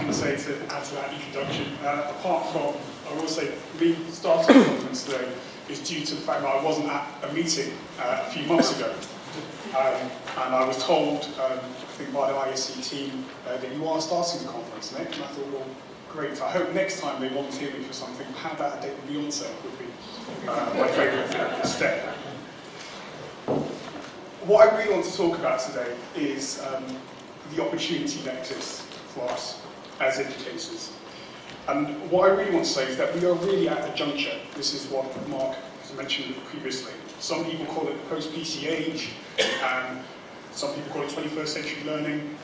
can say to add to that introduction, apart from, I will say, me starting the conference today is due to the fact that I wasn't at a meeting a few months ago. And I was told, I think by the ISC team, that you are starting the conference, Nick, and I thought, well, great. I hope next time they volunteer me for something, how about a date with Beyonce would be my favourite step. What I really want to talk about today is the opportunity that exists for us as educators. And what I really want to say is that we are really at a juncture. This is what Mark has mentioned previously. Some people call it the post-PC age, some people call it 21st century learning.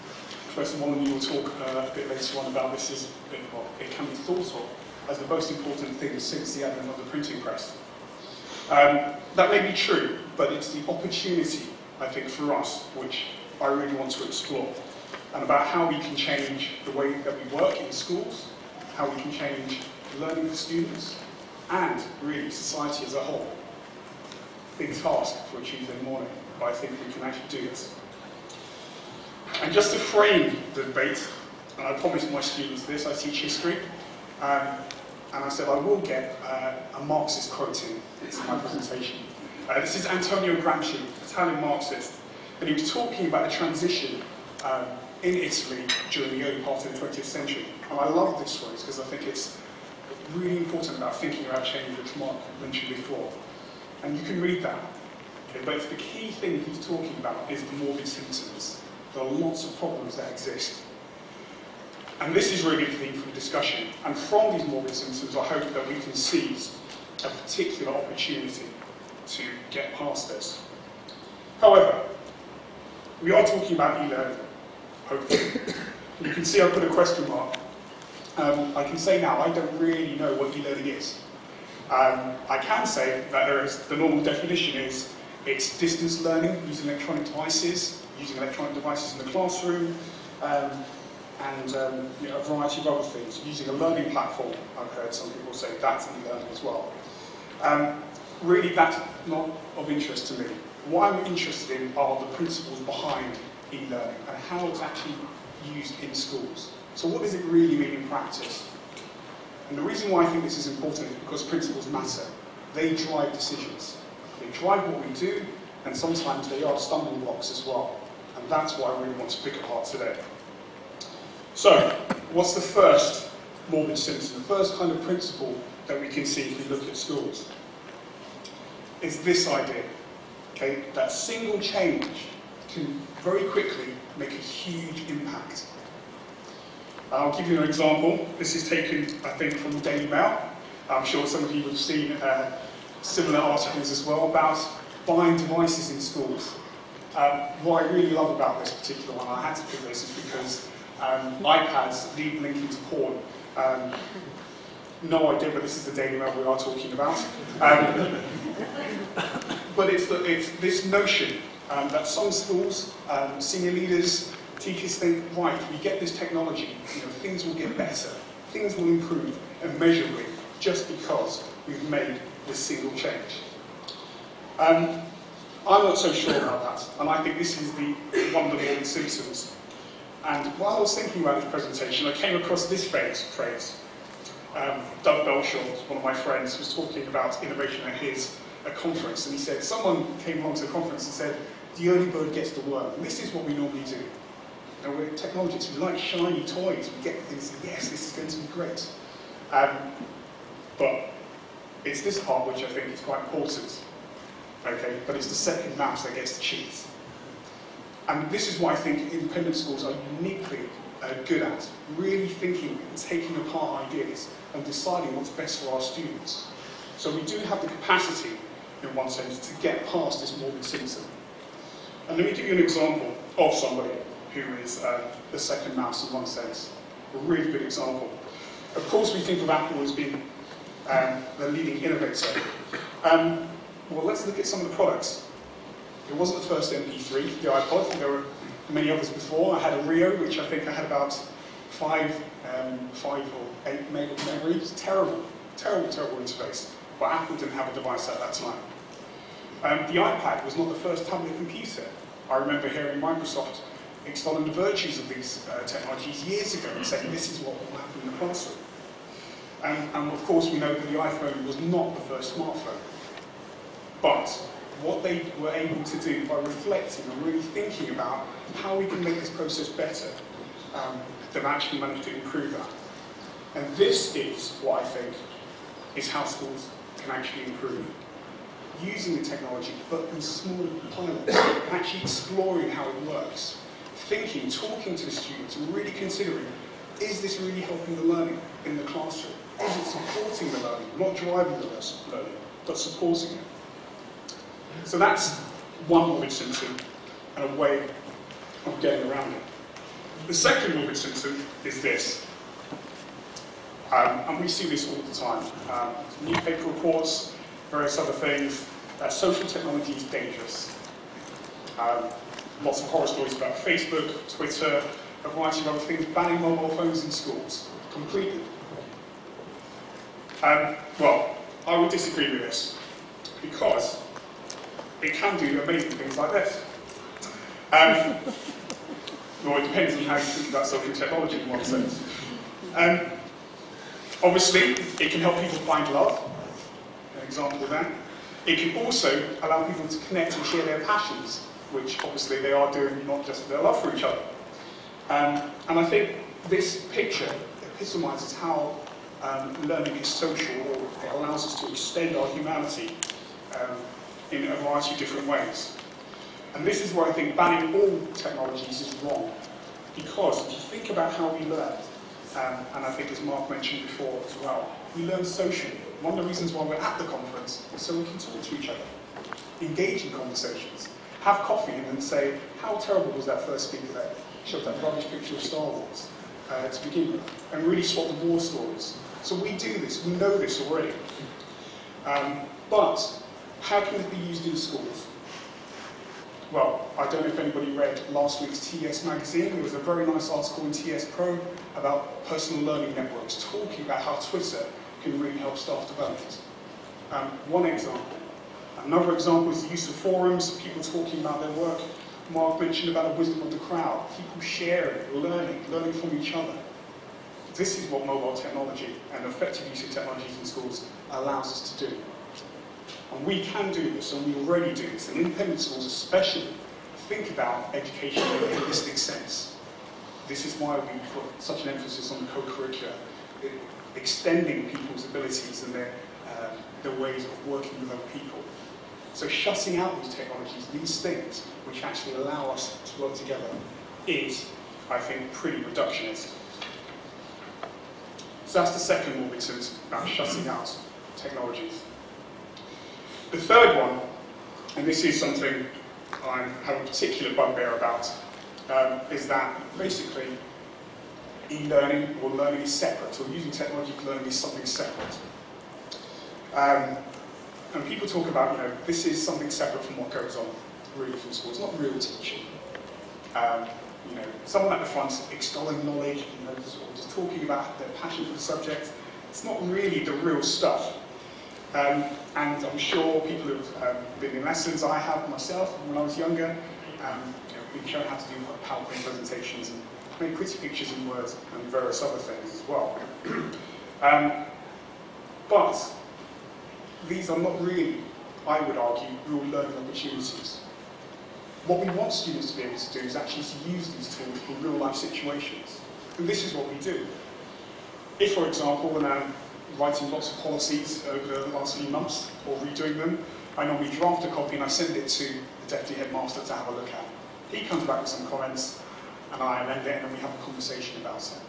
Professor Molyneux will talk a bit later on about this as what it can be thought of as the most important thing since the advent of the printing press. That may be true, but it's the opportunity, I think, for us, which I really want to explore, and about how we can change the way that we work in schools, how we can change learning for students, and really society as a whole. Big task for a Tuesday morning, but I think we can actually do this. And just to frame the debate, and I promised my students this, I teach history, and I said I will get a Marxist quote into my presentation. This is Antonio Gramsci, Italian Marxist, and he was talking about a transition in Italy during the early part of the 20th century. And I love this phrase because I think it's really important about thinking about change, which Mark mentioned before. And you can read that, okay, but the key thing he's talking about is the morbid symptoms. There are lots of problems that exist. And this is really the theme for the discussion. And from these morbid symptoms, I hope that we can seize a particular opportunity to get past this. However, we are talking about e-learning, hopefully. You can see I put a question mark. I can say now I don't really know what e-learning is. I can say that the normal definition is it's distance learning using electronic devices in the classroom, and a variety of other things. Using a learning platform, I've heard some people say that's e-learning as well. Really, that's not of interest to me. What I'm interested in are the principles behind e-learning and how it's actually used in schools. So what does it really mean in practice? And the reason why I think this is important is because principles matter. They drive decisions. They drive what we do, and sometimes they are stumbling blocks as well. And that's what I really want to pick apart today. So, what's the first morbid symptom, the first kind of principle that we can see if we look at schools? Is this idea, okay, that single change can very quickly make a huge impact. I'll give you an example. This is taken, I think, from the Daily Mail. I'm sure some of you have seen similar articles as well about buying devices in schools. What I really love about this particular one, I had to pick this, is because iPads lead linking to porn. No idea, but this is the Daily Mail we are talking about. But it's this notion that some schools, senior leaders, teachers think, right, we get this technology, things will get better, things will improve immeasurably just because we've made this single change. I'm not so sure about that, and I think this is one of the morbid symptoms. And while I was thinking about this presentation, I came across this phrase. Doug Belshaw, one of my friends, was talking about innovation at his conference, and he said, someone came along to the conference and said, the early bird gets the worm. And this is what we normally do. We're technologists, we like shiny toys, we get things, yes, this is going to be great. But it's this part which I think is quite important. Okay, but it's the second mouse that gets the cheese. And this is why I think independent schools are uniquely good at, really thinking and taking apart ideas and deciding what's best for our students. So we do have the capacity, in one sense, to get past this morbid symptom. And let me give you an example of somebody who is the second mouse in one sense. A really good example. Of course, we think of Apple as being the leading innovator. Well, let's look at some of the products. It wasn't the first MP3, the iPod. There were many others before. I had a Rio, which I think I had about 5 or 8 meg of memory. It's terrible interface. But Apple didn't have a device at that time. The iPad was not the first tablet computer. I remember hearing Microsoft extolling the virtues of these technologies years ago and saying this is what will happen in the classroom. And of course we know that the iPhone was not the first smartphone. But what they were able to do by reflecting and really thinking about how we can make this process better, they've actually managed to improve that. And this is what I think is how schools can actually improve. Using the technology, but in small pilots, actually exploring how it works. Thinking, talking to the students, and really considering, is this really helping the learning in the classroom? Is it supporting the learning, not driving the learning, but supporting it? So that's one morbid symptom and a way of getting around it. The second morbid symptom is this. And we see this all the time. Newspaper reports, various other things. Social technology is dangerous. Lots of horror stories about Facebook, Twitter, a variety of other things, banning mobile phones in schools, completely. Well, I would disagree with this, because it can do amazing things like this. Well, it depends on how you think about social technology in one sense. Obviously, it can help people find love, an example of that. It can also allow people to connect and share their passions, which obviously they are doing not just their love for each other. And I think this picture epitomises how learning is social, or it allows us to extend our humanity in a variety of different ways. And this is where I think banning all technologies is wrong, because if you think about how we learn, and I think as Mark mentioned before as well, we learn socially. One of the reasons why we're at the conference is so we can talk to each other, engage in conversations, have coffee and then say, how terrible was that first speaker there? Showed that rubbish picture of Star Wars to begin with, and really swap the war stories. So we do this, we know this already. But how can it be used in schools? Well, I don't know if anybody read last week's TS magazine. There was a very nice article in TS Pro about personal learning networks, talking about how Twitter can really help staff development. One example. Another example is the use of forums, people talking about their work. Mark mentioned about the wisdom of the crowd, people sharing, learning from each other. This is what mobile technology and effective use of technologies in schools allows us to do. And we can do this, and we already do this. And independent schools especially think about education in a holistic sense. This is why we put such an emphasis on co-curricular, extending people's abilities and their ways of working with other people. So shutting out these technologies, these things, which actually allow us to work together, is, I think, pretty reductionist. So that's the second morbid symptom, about shutting out technologies. The third one, and this is something I have a particular bugbear about, is that basically e-learning or learning is separate, or using technology for learning is something separate. And people talk about, this is something separate from what goes on really from school. It's not real teaching. Someone at the front extolling knowledge, just talking about their passion for the subject. It's not really the real stuff. And I'm sure people have been in lessons, I have myself when I was younger, been shown how to do PowerPoint presentations and make pretty pictures and words and various other things as well. But these are not really, I would argue, real learning opportunities. What we want students to be able to do is actually to use these tools for real life situations. And this is what we do. If, for example, when I'm writing lots of policies over the last few months, or redoing them, I normally draft a copy and I send it to the deputy headmaster to have a look at. He comes back with some comments, and I amend it, and then we have a conversation about it.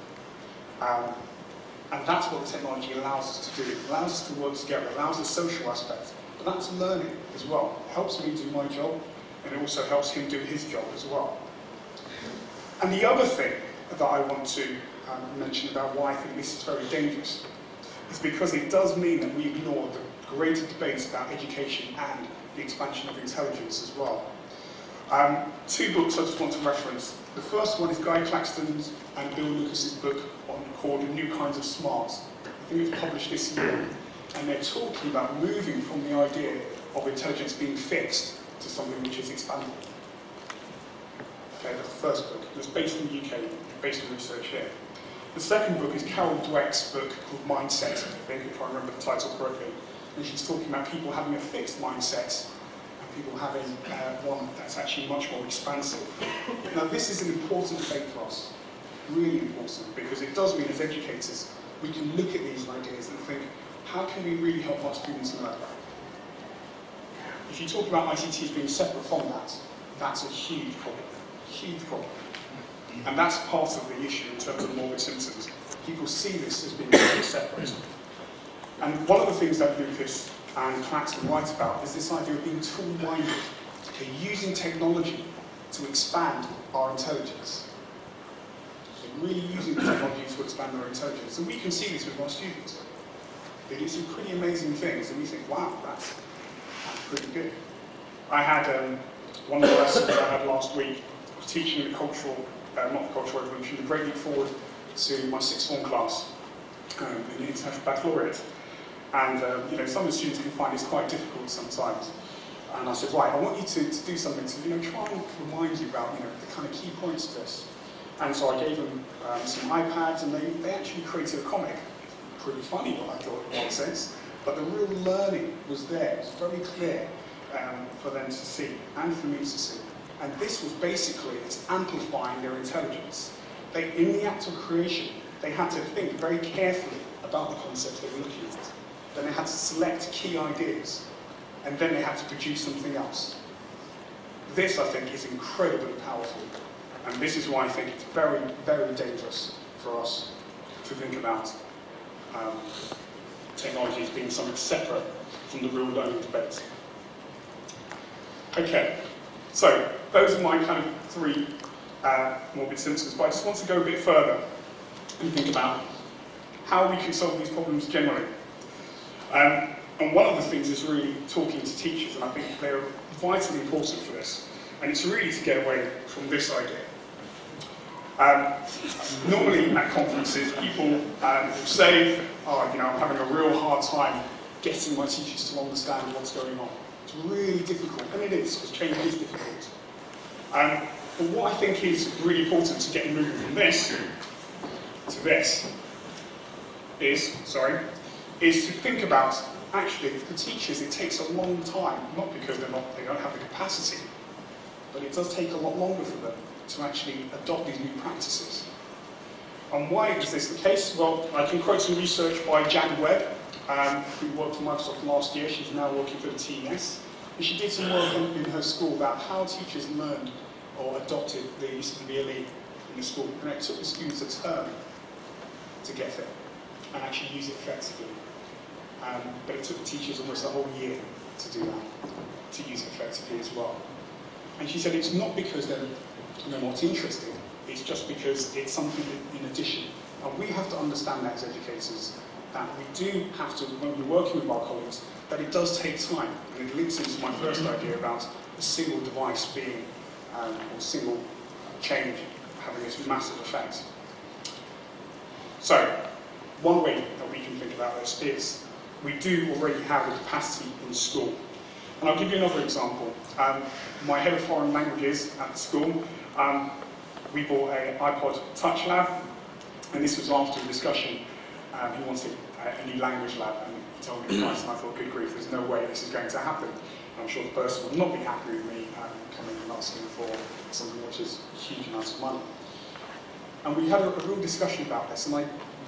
And that's what the technology allows us to do. It allows us to work together, it allows the social aspect, but that's learning as well. It helps me do my job, and it also helps him do his job as well. And the other thing that I want to mention about why I think this is very dangerous is because it does mean that we ignore the greater debates about education and the expansion of intelligence as well. Two books I just want to reference. The first one is Guy Claxton's and Bill Lucas's book called New Kinds of Smarts. I think it was published this year. And they're talking about moving from the idea of intelligence being fixed to something which is expandable. Okay, that's the first book. It was based in the UK, based on research here. The second book is Carol Dweck's book called Mindset, I think, if I remember the title correctly. And she's talking about people having a fixed mindset and people having one that's actually much more expansive. Now, this is an important debate for us, really important, because it does mean as educators, we can look at these ideas and think, how can we really help our students learn? If you talk about ICT as being separate from that, that's a huge problem. Huge problem. And that's part of the issue in terms of morbid symptoms. People see this as being very separate. And one of the things that Lucas and Claxton write about is this idea of being tool-minded, okay, using technology to expand our intelligence. Really using the technology to expand our intelligence. And we can see this with our students. They do some pretty amazing things, and we think, wow, that's pretty good. I had one of the lessons that I had last week, I was teaching the cultural, not the Cultural Revolution, the Great Leap Forward to my sixth form class in the International Baccalaureate. And you know, some of the students can find this quite difficult sometimes. And I said, right, I want you to do something to try and remind you about the kind of key points of this. And so I gave them some iPads, and they actually created a comic. Pretty funny, what I thought, in one sense. But the real learning was there. It was very clear for them to see, and for me to see. And this was basically, it's amplifying their intelligence. In the act of creation, they had to think very carefully about the concepts they were looking at. Then they had to select key ideas, and then they had to produce something else. This, I think, is incredibly powerful. And this is why I think it's very, very dangerous for us to think about technology as being something separate from the real learning debate. Okay, so those are my kind of three morbid symptoms, but I just want to go a bit further and think about how we can solve these problems generally. And one of the things is really talking to teachers, and I think they're vitally important for this. And it's really to get away from this idea. Normally at conferences, people will say, oh, I'm having a real hard time getting my teachers to understand what's going on. It's really difficult, and it is, because change is difficult. But what I think is really important to get moving from this to this is to think about, actually, for teachers, it takes a long time, not because they don't have the capacity, but it does take a lot longer for them to actually adopt these new practices. And why is this the case? Well, I can quote some research by Jan Webb, who worked for Microsoft last year. She's now working for the TES. And she did some work in her school about how teachers learned or adopted the use of the VLE in the school. And it took the students a term to get it and actually use it effectively. But it took the teachers almost a whole year to do that, to use it effectively as well. And she said it's not because they're not interested, it's just because it's something in addition. And we have to understand that as educators, that we do have to, when we're working with our colleagues, that it does take time. And it links into my first idea about a single device being, or single change having this massive effect. So, one way that we can think about this is, we do already have the capacity in school. And I'll give you another example. My head of foreign languages at the school, we bought an iPod Touch Lab, and this was after a discussion. He wanted a new language lab, and he told me the price, and I thought, good grief, there's no way this is going to happen. I'm sure the person will not be happy with me coming and asking for something which is a huge amount of money. And we had a real discussion about this, and I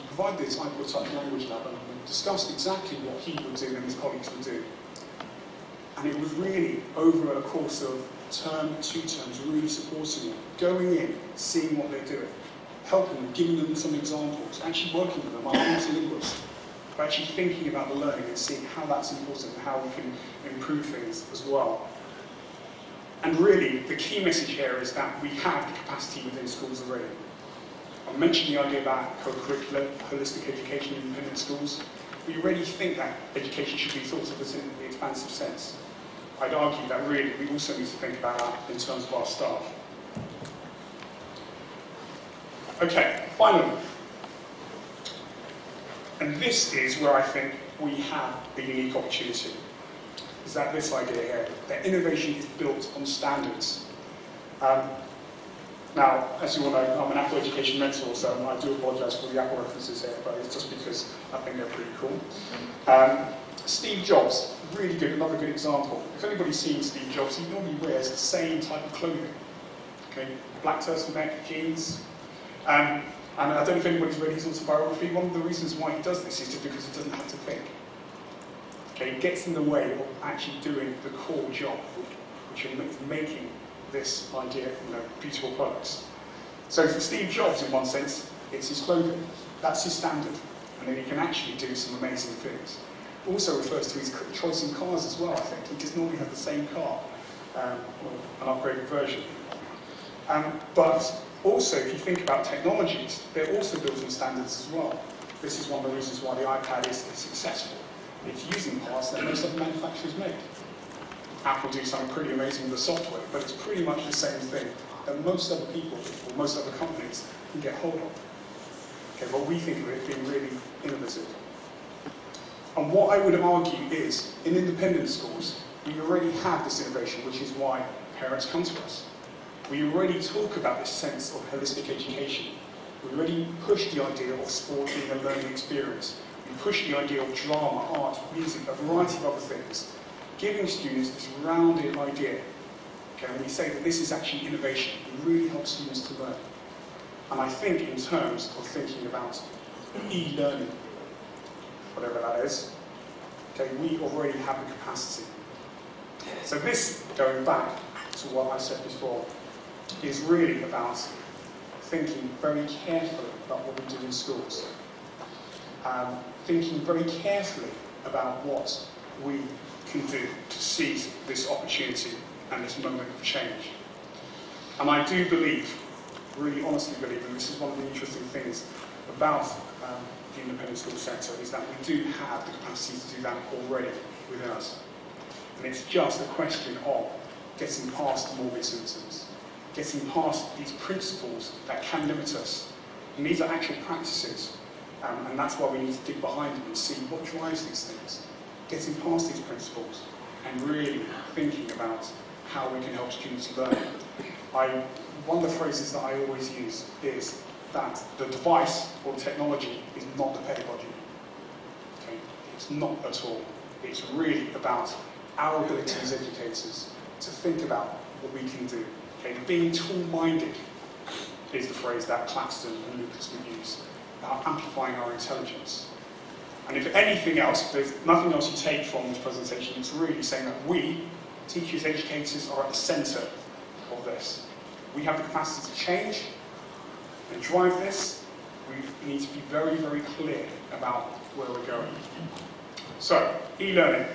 provided this iPod Touch language lab, and we discussed exactly what he would do and his colleagues would do. And it was really, over a course of term, 2 terms, really supporting them, going in, seeing what they're doing, helping them, giving them some examples, actually working with them. I'm not a linguist, but actually thinking about the learning and seeing how that's important and how we can improve things as well. And really, the key message here is that we have the capacity within schools already. I mentioned the idea about co-curricular, holistic education in independent schools. We already think that education should be thought of as in the expansive sense. I'd argue that really we also need to think about that in terms of our staff. Okay, finally. And this is where I think we have a unique opportunity. Is that this idea here, that innovation is built on standards. Now, as you all know, I'm an Apple education mentor, so I do apologise for the Apple references here, but it's just because I think they're pretty cool. Steve Jobs, really good, another good example. If anybody's seen Steve Jobs, he normally wears the same type of clothing. Okay, black turtleneck, jeans. And I don't know if anybody's read his autobiography. One of the reasons why he does this is just because he doesn't have to think. Okay, it gets in the way of actually doing the core job, which is making this idea, beautiful products. So for Steve Jobs, in one sense, it's his clothing. That's his standard. And then he can actually do some amazing things. Also refers to his choice in cars as well, I think. He does normally have the same car, or an upgraded version. But also, if you think about technologies, they're also building standards as well. This is one of the reasons why the iPad is successful. It's using parts that most other manufacturers make. Apple do something pretty amazing with the software, but it's pretty much the same thing that most other people, or most other companies, can get hold of. Okay, but we think of it being really innovative. And what I would argue is, in independent schools, we already have this innovation, which is why parents come to us. We already talk about this sense of holistic education. We already push the idea of sport being a learning experience. We push the idea of drama, art, music, a variety of other things, giving students this rounded idea. Okay, and we say that this is actually innovation. It really helps students to learn. And I think in terms of thinking about e-learning, whatever that is, okay, we already have the capacity. So this, going back to what I said before, is really about thinking very carefully about what we do in schools. Thinking very carefully about what we can do to seize this opportunity and this moment of change. And I do believe, really honestly believe, and this is one of the interesting things about the independent school sector, is that we do have the capacity to do that already within us. And it's just a question of getting past the morbid symptoms, getting past these principles that can limit us. And these are actual practices, and that's why we need to dig behind them and see what drives these things. Getting past these principles and really thinking about how we can help students learn. One of the phrases that I always use is that the device or technology is not the pedagogy. Okay? It's not at all. It's really about our ability as educators to think about what we can do. Okay? Being tool-minded is the phrase that Claxton and Lucas would use, about amplifying our intelligence. And if anything else, there's nothing else you take from this presentation, it's really saying that we, teachers, educators, are at the centre of this. We have the capacity to change and drive this. We need to be very, very clear about where we're going. So, e-learning.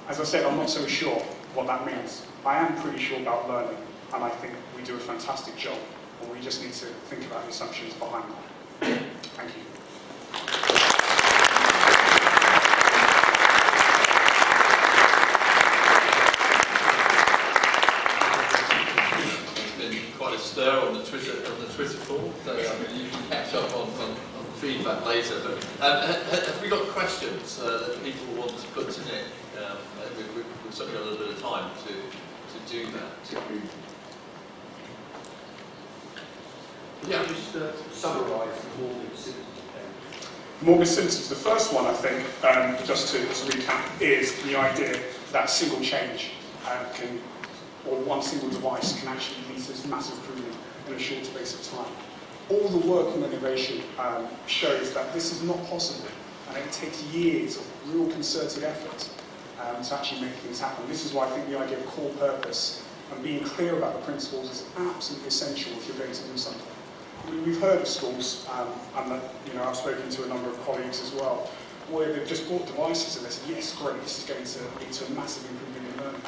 As I said, I'm not so sure what that means. I am pretty sure about learning, and I think we do a fantastic job, and we just need to think about the assumptions behind that. Thank you. Stir on the Twitter pool, so you can catch up on feedback later. But have we got questions that people want to put in it? We've certainly got a little bit of time to do that. Yeah, just summarise the morbid symptoms. Morbid symptoms. The first one, I think, just to recap, is the idea that single change or one single device can actually lead to this massive improvement in a short space of time. All the work on innovation shows that this is not possible, and it takes years of real concerted effort to actually make things happen. This is why I think the idea of core purpose and being clear about the principles is absolutely essential if you're going to do something. We've heard of schools, and I've spoken to a number of colleagues as well, where they've just bought devices and they said, yes, great, this is going to lead to a massive improvement in learning.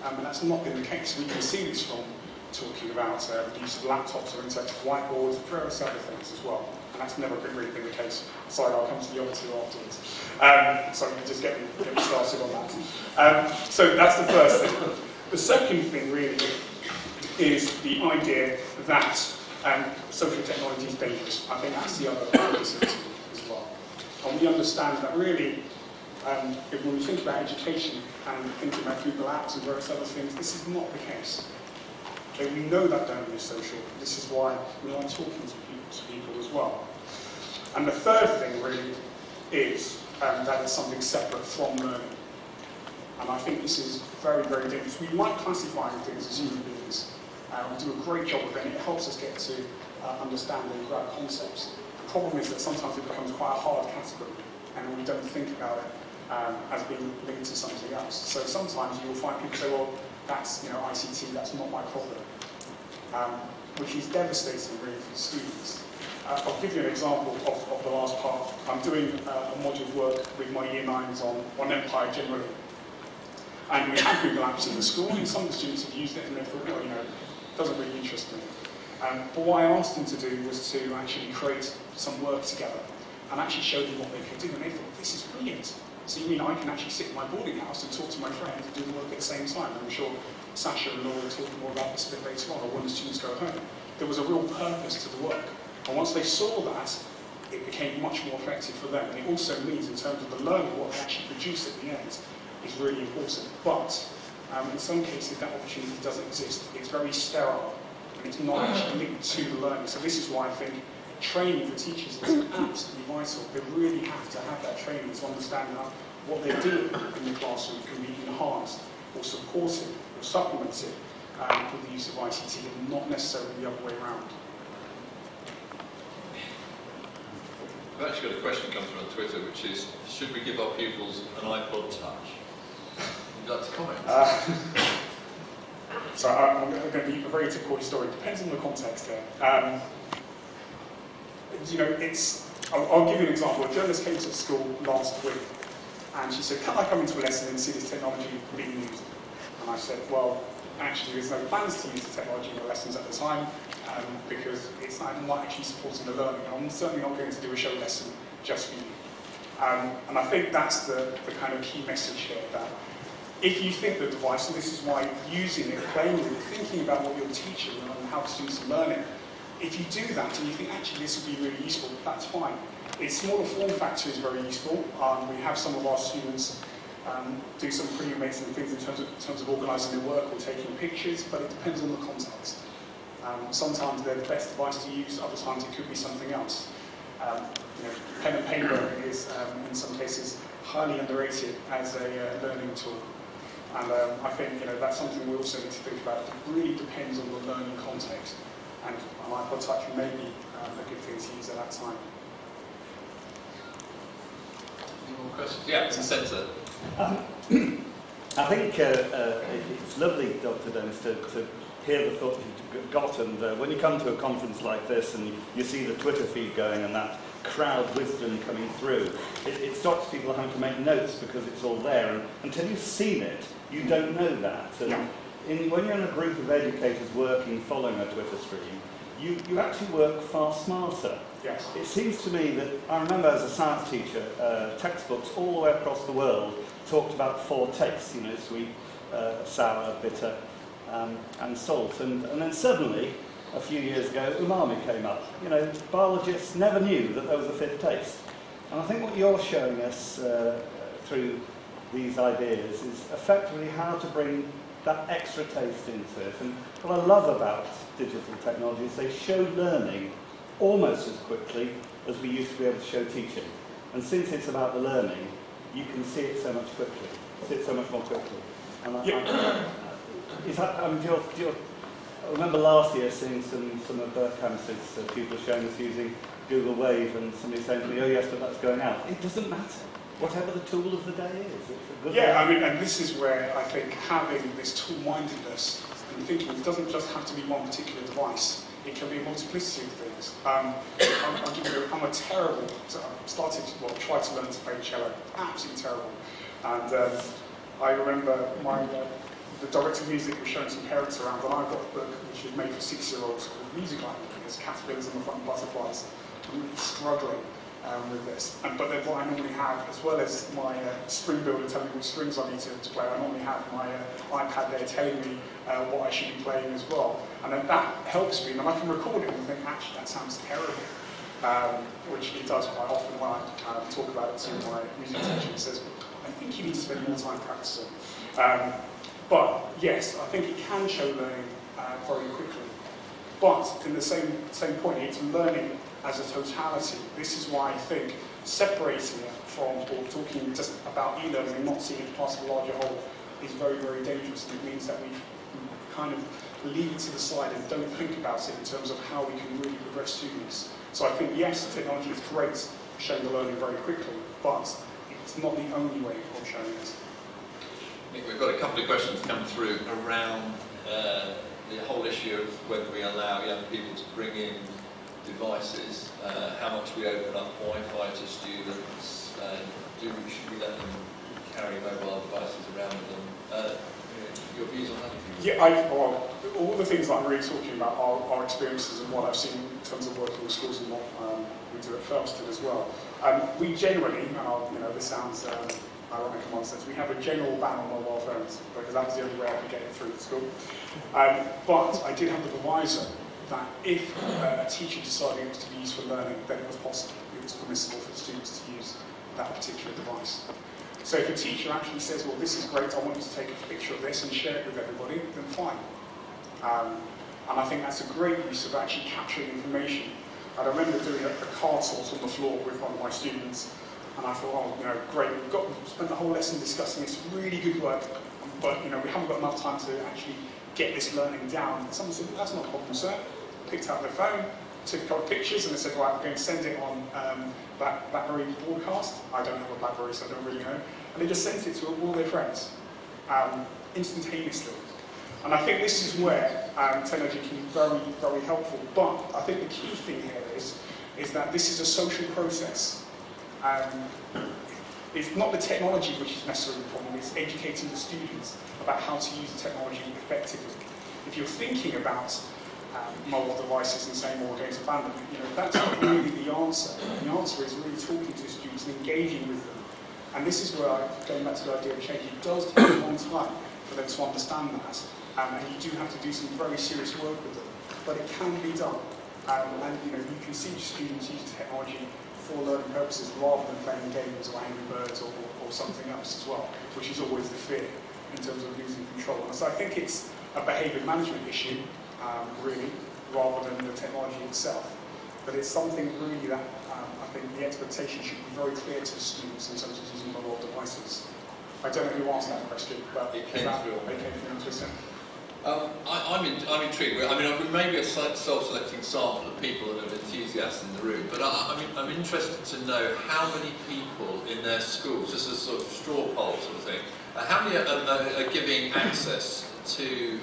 And that's not been the case. We can see this from talking about the use of laptops or interactive whiteboards, various other things as well. And that's never really been the case. Sorry, I'll come to the other two afterwards. So I'm just getting started on that. So that's the first thing. The second thing really is the idea that social technology is dangerous. I think that's the other criticism as well. And we understand that really, when we think about education and thinking about Google Apps and various other things, this is not the case. Okay, we know that learning is social. This is why we like talking to people as well. And the third thing really is that it's something separate from learning. And I think this is very, very different. We like classifying things as human beings. We do a great job of it, and it helps us get to understand and grab concepts. The problem is that sometimes it becomes quite a hard category, and we don't think about it as being linked to something else. So sometimes you'll find people say, well, that's ICT, that's not my problem, which is devastating really for students. I'll give you an example of the last part. I'm doing a module of work with my Year 9s on Empire generally. And we have Google Apps in the school, and some of the students have used it and they thought, well, it doesn't really interest me. But what I asked them to do was to actually create some work together and actually show them what they could do. And they thought, this is brilliant. So you mean I can actually sit in my boarding house and talk to my friend and do the work at the same time? And I'm sure Sasha and Laura will talk more about this a bit later on, or when the students go home. There was a real purpose to the work. And once they saw that, it became much more effective for them. And it also means, in terms of the learning, what they actually produce at the end is really important. But in some cases, that opportunity doesn't exist. It's very sterile, and it's not actually linked to the learning. So this is why I think training for teachers is absolutely vital. They really have to have that training to understand how what they're doing in the classroom can be enhanced or supported or supplemented with the use of ICT, and not necessarily the other way around. I've actually got a question coming through on Twitter, which is, should we give our pupils an iPod Touch? Would you like to comment? So I'm going to be a very typical historian. Depends on the context here. I'll give you an example. A journalist came to the school last week, and she said, can I come into a lesson and see this technology being used? And I said, well, actually there's no plans to use the technology in the lessons at the time, because it's not actually supporting the learning. I'm certainly not going to do a show lesson just for you. And I think that's the kind of key message here, that if you think the device, and this is why using it, playing with it, thinking about what you're teaching and how students are learning, if you do that and you think actually this would be really useful, that's fine. Its smaller form factor is very useful. We have some of our students do some pretty amazing things in terms of organising their work or taking pictures, but it depends on the context. Sometimes they're the best device to use, other times it could be something else. Pen and paper is, in some cases, highly underrated as a learning tool. And I think that's something we also need to think about. It really depends on the learning context. And an iPod Touch may be a good thing to use at that time. Any more questions? Yeah, in the centre. I think it's lovely, Dr. Dennis, to hear the thought you've got, and when you come to a conference like this and you see the Twitter feed going and that crowd wisdom coming through, it stops people having to make notes because it's all there, and until you've seen it, you don't know that. And when you're in a group of educators working, following a Twitter stream, you actually work far smarter. Yes. It seems to me that, I remember as a science teacher, textbooks all the way across the world talked about 4 tastes, sweet, sour, bitter, and salt. And then suddenly, a few years ago, umami came up. Biologists never knew that there was a 5th taste. And I think what you're showing us through these ideas is effectively how to bring that extra taste into it. And what I love about digital technology is they show learning almost as quickly as we used to be able to show teaching. And since it's about the learning, you can see it so much quickly, see it so much more quickly. And I remember last year seeing some of Berkhamsted's pupils showing us using Google Wave, and somebody saying to me, oh yes, but that's going out. It doesn't matter. Whatever the tool of the day is, it's a good one. And this is where I think having this tool-mindedness and thinking it doesn't just have to be one particular device. It can be a multiplicity of things. I'm a terrible, tried to learn to play cello, absolutely terrible. And I remember the director of music was showing some parents around, and I got a book which was made for 6-year-olds called Music Line. There's caterpillars on the front and butterflies. I'm really struggling with this. But then what I normally have, as well as my string builder telling me which strings I need to play, I normally have my iPad there telling me what I should be playing as well. And then that helps me, and then I can record it and think, actually, that sounds terrible. Which it does quite often when I talk about it to my music teacher. He says, I think you need to spend more time practicing. But yes, I think it can show learning very quickly. But in the same point, it's learning as a totality. This is why I think separating it from, or talking just about e-learning and not seeing it as part of a larger whole is very, very dangerous. And it means that we kind of leave it to the side and don't think about it in terms of how we can really progress students. So I think, yes, technology is great for showing the learning very quickly, but it's not the only way of showing it. Nick, we've got a couple of questions come through around the whole issue of whether we allow young people to bring in devices, how much we open up Wi-Fi to students, should we let them carry mobile devices around with them? Your views on that? Yeah, well, all the things that I'm really talking about are experiences and what I've seen in terms of working with schools and what we do at Felsted as well. We generally, and this sounds ironic in one sense, we have a general ban on mobile phones because that was the only way I could get it through the school. But I did have the proviso that if a teacher decided it was to be used for learning, then it was possible, it was permissible for the students to use that particular device. So if a teacher actually says, well, this is great, I want you to take a picture of this and share it with everybody, then fine. And I think that's a great use of actually capturing information. And I remember doing a card sort on the floor with one of my students, and I thought, oh, great, we've spent the whole lesson discussing this, really good work, but we haven't got enough time to actually get this learning down. And someone said, that's not a problem, sir. Picked out their phone, took a couple of pictures, and they said, right, I'm going to send it on BlackBerry broadcast. I don't have a BlackBerry, so I don't really know. And they just sent it to all their friends, instantaneously. And I think this is where technology can be very, very helpful. But I think the key thing here is that this is a social process. It's not the technology which is necessarily the problem, it's educating the students about how to use the technology effectively. If you're thinking about mobile devices and saying, well, we're going to ban them, that's not really the answer. The answer is really talking to students and engaging with them. And this is where, going back to the idea of change, it does take a long time for them to understand that. And you do have to do some very serious work with them. But it can be done. And you can see students use technology for learning purposes rather than playing games or Angry Birds or something else as well, which is always the fear in terms of losing control. And so I think it's a behaviour management issue, really, rather than the technology itself. But it's something really that I think the expectation should be very clear to students in terms of using mobile devices. I don't know who asked that question, but it came through. Interesting. I'm intrigued. I mean, maybe a self-selecting sample of people that are enthusiasts in the room, but I'm interested to know how many people in their schools, just as a sort of straw poll sort of thing, how many are giving access to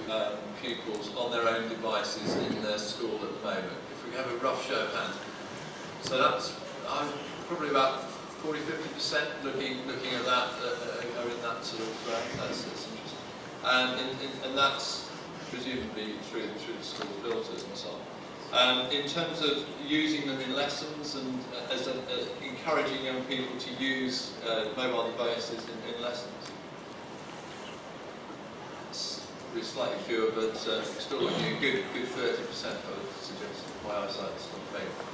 pupils on their own devices in their school at the moment? If we have a rough show of hands. So that's probably about 40–50% looking at that are in that sort of that's interesting. And that's presumably through the school filters and so on. In terms of using them in lessons and as encouraging young people to use mobile devices in lessons. It's probably slightly fewer, but still looking a good 30%, I would suggest. My eyesight's not failing.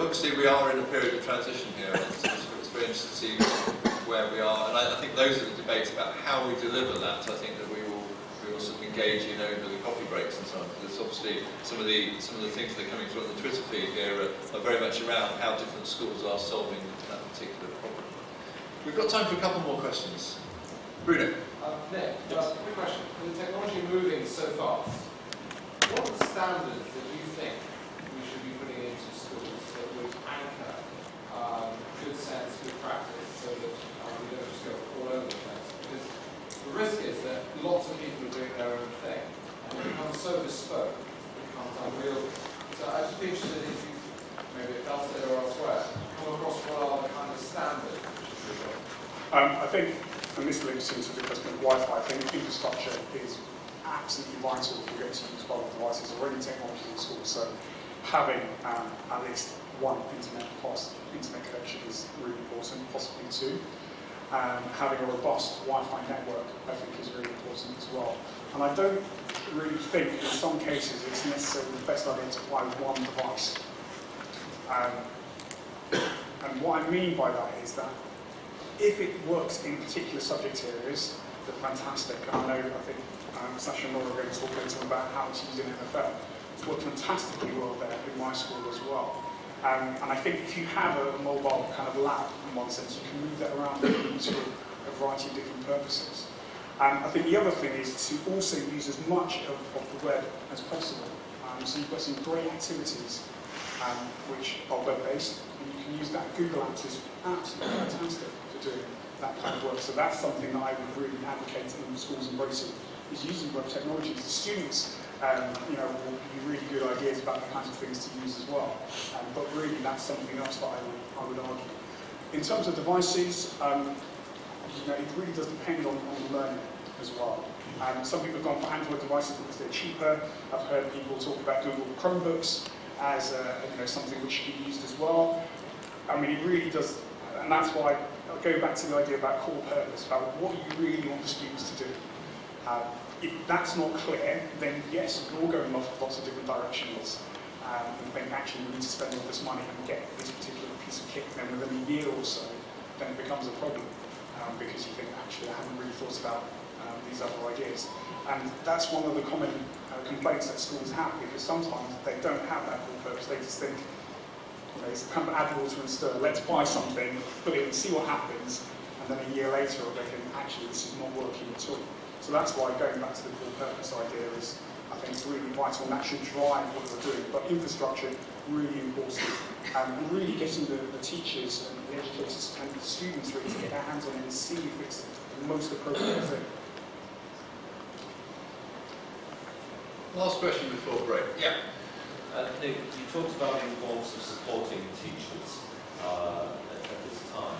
Obviously we are in a period of transition here, and it's very interesting to see where we are, and I think those are the debates about how we deliver that. I think that we will sort of engage in over the coffee breaks and so on, because obviously some of the things that are coming through on the Twitter feed here are very much around how different schools are solving that particular problem. We've got time for a couple more questions. Bruno. Nick, quick question. With the technology moving so fast, what are the standards that you think we should be putting into schools that would anchor good sense, good practice, so that we don't just go all over the place? Because the risk is that lots of people are doing their own thing, and it becomes so bespoke, it becomes unreal. So I'd just be interested if you, maybe at Felsted or elsewhere, come across what are the kind of standards which should be I think, and this links into the question of Wi-Fi, I think infrastructure is absolutely vital if we're going to use mobile devices or any technology in schools. So having at least one internet connection is really important, possibly two. Having a robust Wi-Fi network, I think, is really important as well. And I don't really think, in some cases, it's necessarily the best idea to apply one device. And what I mean by that is that if it works in particular subject areas, they're fantastic. And I think Sasha and Laura are going to talk later about how it's used in NFL. It's worked fantastically well there in my school as well. And I think if you have a mobile kind of lab, in one sense, you can move that around and use for a variety of different purposes. I think the other thing is to also use as much of the web as possible. So you've got some great activities which are web-based, and you can use that. Google Apps is absolutely fantastic for doing that kind of work. So that's something that I would really advocate in schools embracing, is using web technologies. The students will be really good ideas about the kinds of things to use as well. But really, that's something else that I would argue. In terms of devices, it really does depend on learning as well. Some people have gone for Android devices because they're cheaper. I've heard people talk about Google Chromebooks as something which should be used as well. I mean, it really does, and that's why I'll go back to the idea about core purpose, about what you really want the students to do. If that's not clear, then yes, you can all go in lots of different directions and think actually we need to spend all this money and get this particular piece of kit, and then within a year or so, then it becomes a problem because you think actually I haven't really thought about these other ideas. And that's one of the common complaints that schools have, because sometimes they don't have that core purpose. They just think, it's kind of add water and stir, let's buy something, put it and see what happens, and then a year later they think actually this is not working at all. So that's why going back to the core purpose idea is, I think, it's really vital, and that should drive what we're doing. But infrastructure, really important, and really getting the teachers and the educators and the students really to get their hands on it and see if it's the most appropriate thing. Last question before break. Yeah. Nick, you talked about the importance of supporting teachers at this time.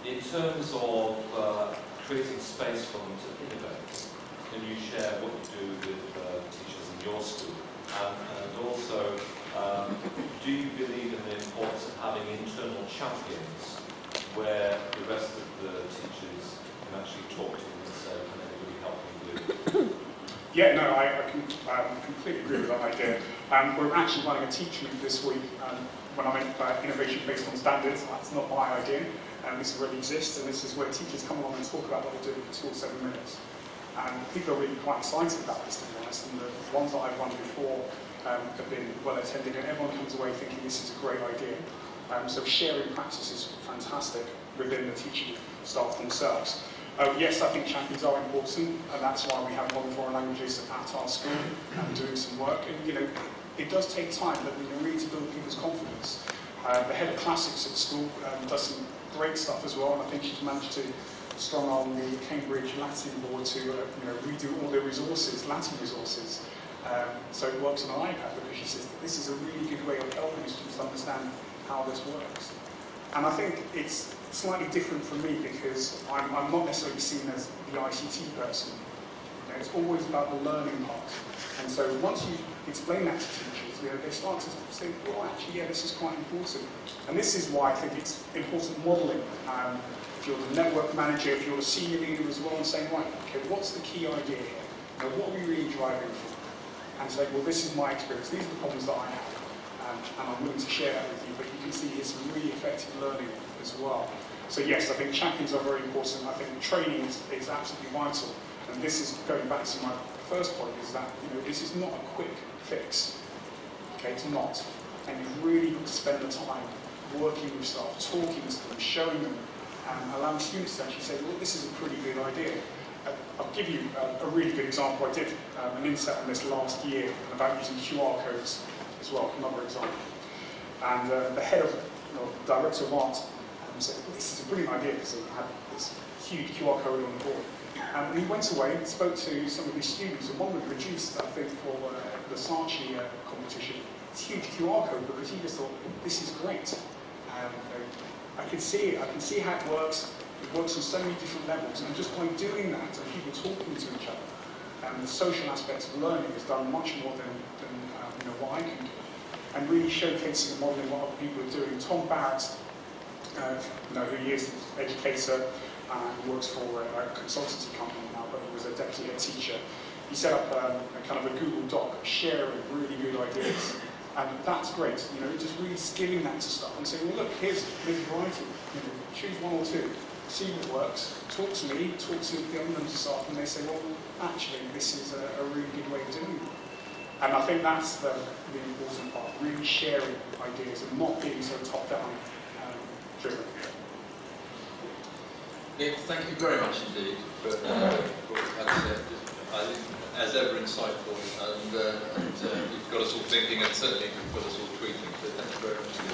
In terms of creating space for them to innovate, can you share what you do with teachers in your school? And also, do you believe in the importance of having internal champions where the rest of the teachers can actually talk to them and say, can anybody help me with? Yeah, no, I completely agree with that idea. We're actually running a teach meet this week. When I meant innovation based on standards, that's not my idea. This already exists, and this is where teachers come along and talk about what they're doing for 2 or 7 minutes. And people are really quite excited about this, to be honest. And the ones that I've run before have been well attended, and everyone comes away thinking this is a great idea. So sharing practice is fantastic within the teaching staff themselves. Yes, I think champions are important, and that's why we have modern foreign languages at our school and doing some work. And it does take time, but we need to build people's confidence. The head of classics at school does some great stuff as well, and I think she's managed to strong on the Cambridge Latin board to redo all their resources, Latin resources. So it works on an iPad because she says that this is a really good way of helping students understand how this works. And I think it's slightly different from me because I'm not necessarily seen as the ICT person. It's always about the learning part. And so once you explain that to teachers, they start to say, well, actually, yeah, this is quite important. And this is why I think it's important modelling. If you're the network manager, if you're a senior leader as well, and saying, right, okay, what's the key idea here? What are we really driving for? And say, well, this is my experience. These are the problems that I have. And I'm willing to share that with you. But you can see here's some really effective learning as well. So yes, I think champions are very important. I think training is absolutely vital. And this is going back to my first point, is that this is not a quick fix. Okay, it's not. And you've really got to spend the time working with staff, talking to them, showing them, and allowing students to actually say, well, this is a pretty good idea. I'll give you a really good example. I did an inset on this last year about using QR codes as well, another example. And the head of, director of art said, well, this is a brilliant idea, because he had this huge QR code on the board. And he went away and spoke to some of his students, and one of them produced, I think, for the Saatchi competition, this huge QR code, because he just thought, this is great. I can see it, I can see how it works. It works on so many different levels, and just by doing that, and people talking to each other, the social aspects of learning has done much more than what I can do. And really showcasing and modelling what other people are doing. Tom Barrett, who he is an educator, who works for a consultancy company now, but he was a deputy head teacher. He set up a kind of a Google Doc sharing really good ideas. And that's great, just really giving that to stuff and saying, well, look, here's a variety. Choose one or two. see what works, talk to me, talk to the other members of staff, and they say, well, actually, this is a really good way of doing it. And I think that's the important part, really sharing ideas and not being so top-down driven. Nick, thank you very much indeed for I think, as ever, insightful, and you've got us all thinking, and certainly you've got us all tweeting, so thank you very much.